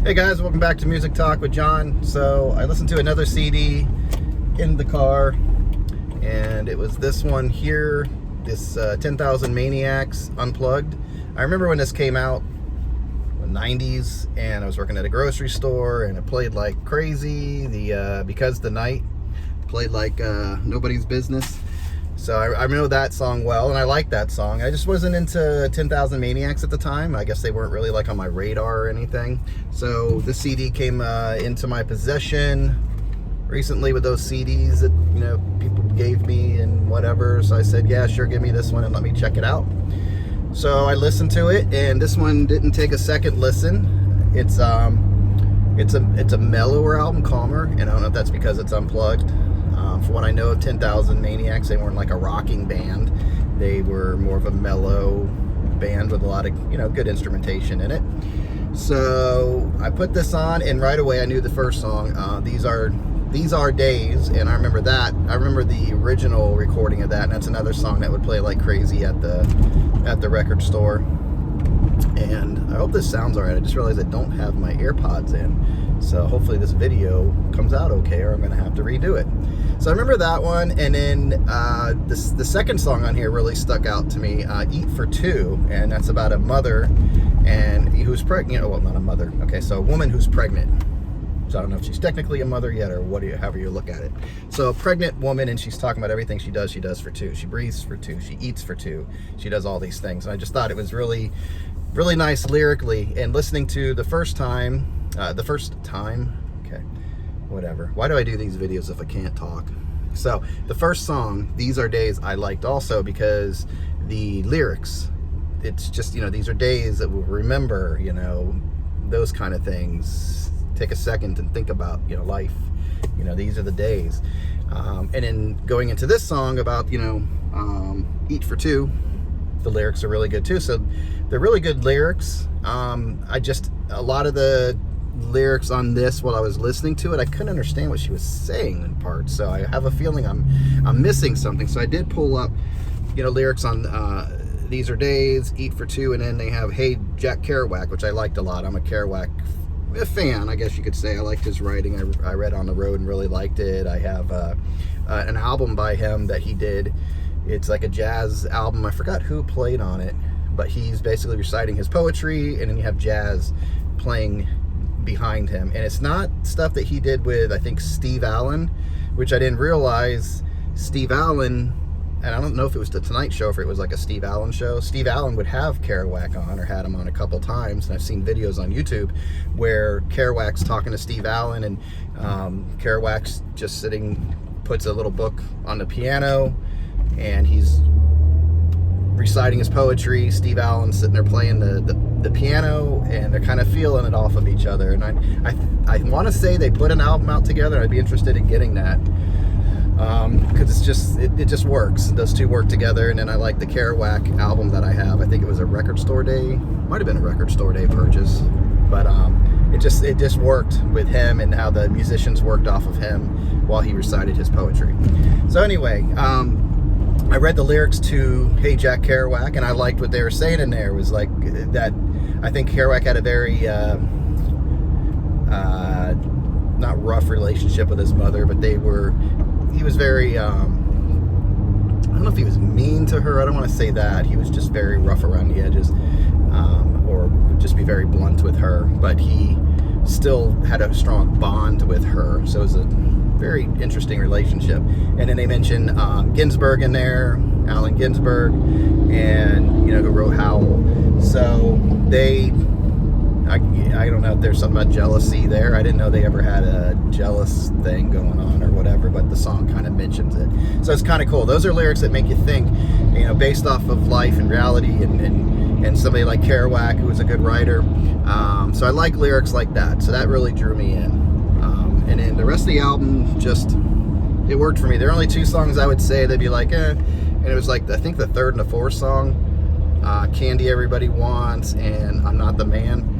Hey guys, welcome back to Music Talk with John. So I listened to another CD in the car, and it was this one here, this 10,000 Maniacs Unplugged. I remember when this came out in the 90s, and I was working at a grocery store, and it played like crazy. The Because the Night played like nobody's business. So I know that song well, and I like that song. I just wasn't into 10,000 Maniacs at the time. I guess they weren't really like on my radar or anything. So this CD came into my possession recently with those CDs that, you know, people gave me and whatever. So I said, yeah, sure, give me this one and let me check it out. So I listened to it, and this one didn't take a second listen. It's a mellower album, calmer, and I don't know if that's because it's unplugged. From what I know of 10,000 Maniacs, they weren't like a rocking band. They were more of a mellow band with a lot of, you know, good instrumentation in it. So I put this on, and right away I knew the first song. These are Days, and I remember that. I remember the original recording of that, and that's another song that would play like crazy at the record store. And I hope this sounds alright. I just realized I don't have my AirPods in, so hopefully this video comes out okay, or I'm going to have to redo it. So I remember that one, and then the second song on here really stuck out to me, Eat for Two, and that's about a mother and who's pregnant. Well, not a mother. Okay, so a woman who's pregnant. So I don't know if she's technically a mother yet, or however you look at it. So a pregnant woman, and she's talking about everything she does for two. She breathes for two. She eats for two. She does all these things. And I just thought it was really, really nice lyrically. And listening to the first time, okay, whatever. Why do I do these videos if I can't talk? So the first song, These Are Days, I liked also because the lyrics, it's just, you know, these are days that we'll remember, you know, those kind of things. Take a second and think about, you know, life. You know, these are the days. And then going into this song about, you know, Eat for Two, the lyrics are really good too. So they're really good lyrics. A lot of the lyrics on this, while I was listening to it, I couldn't understand what she was saying in parts. So I have a feeling I'm missing something. So I did pull up, you know, lyrics on These Are Days, Eat for Two, and then they have Hey Jack Kerouac, which I liked a lot. I'm a Kerouac fan, I guess you could say. I liked his writing. I read On the Road and really liked it. I have an album by him that he did. It's like a jazz album. I forgot who played on it, but he's basically reciting his poetry, and then you have jazz playing behind him. And it's not stuff that he did with, I think, Steve Allen, which I didn't realize. Steve Allen, and I don't know if it was the Tonight Show, if it was like a Steve Allen show. Steve Allen would have Kerouac on, or had him on a couple times, and I've seen videos on YouTube where Kerouac's talking to Steve Allen, and Kerouac's just sitting, puts a little book on the piano, and he's reciting his poetry. Steve Allen's sitting there playing the piano, and they're kind of feeling it off of each other. And I want to say they put an album out together. I'd be interested in getting that. Because it just works. Those two work together. And then I like the Kerouac album that I have. I think it was a Record Store Day, might have been a Record Store Day purchase, but it just worked with him, and how the musicians worked off of him while he recited his poetry. So anyway, I read the lyrics to Hey Jack Kerouac, and I liked what they were saying in there. It was like that. I think Kerouac had a very not rough relationship with his mother, but he was very, I don't know if he was mean to her. I don't want to say that. He was just very rough around the edges, or would just be very blunt with her. But he still had a strong bond with her. So it was a very interesting relationship. And then they mentioned Ginsberg in there, Allen Ginsberg, and, you know, who wrote Howl. So I don't know if there's something about jealousy there. I didn't know they ever had a jealous thing going on or whatever, but the song kind of mentions it. So it's kind of cool. Those are lyrics that make you think, you know, based off of life and reality, and somebody like Kerouac, who was a good writer. So I like lyrics like that. So that really drew me in. And then the rest of the album, it worked for me. There are only two songs I would say they'd be like, eh. And it was like, I think the third and the fourth song, Candy Everybody Wants and I'm Not the Man.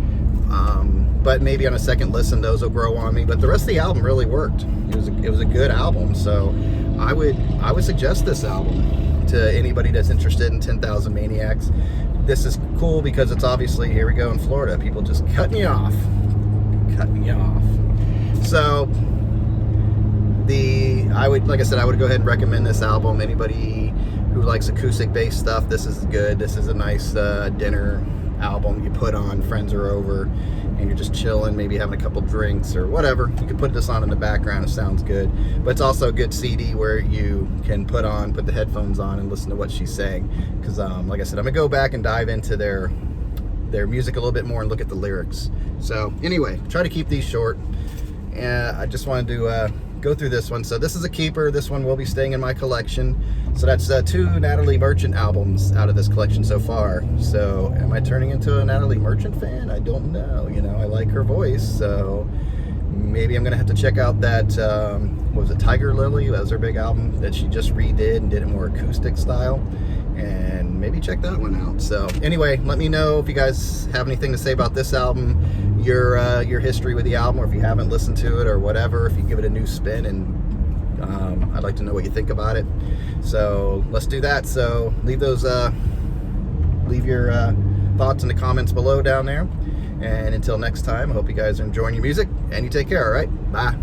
But maybe on a second listen, those will grow on me. But the rest of the album really worked. It was a good album. So I would suggest this album to anybody that's interested in 10,000 Maniacs. This is cool because it's obviously, here we go in Florida, people just cutting you off. cut me off. So like I said, I would go ahead and recommend this album. Anybody who likes acoustic bass stuff, this is good. This is a nice dinner album you put on, friends are over, and you're just chilling, maybe having a couple drinks or whatever. You can put this on in the background, it sounds good. But it's also a good CD where you can put the headphones on and listen to what she's saying. Because like I said, I'm gonna go back and dive into their music a little bit more and look at the lyrics. So anyway, try to keep these short. And I just wanted to go through this one. So this is a keeper. This one will be staying in my collection. So that's 2 Natalie Merchant albums out of this collection so far. So am I turning into a Natalie Merchant fan? I don't know. You know, I like her voice, so maybe I'm gonna have to check out that what was it, Tiger Lily? That was her big album that she just redid and did it more acoustic style, and maybe check that one out. So anyway, let me know if you guys have anything to say about this album, your history with the album, or if you haven't listened to it or whatever, if you give it a new spin, and I'd like to know what you think about it. So let's do that. So leave your thoughts in the comments below down there, and until next time, I hope you guys are enjoying your music, and you take care. All right, bye.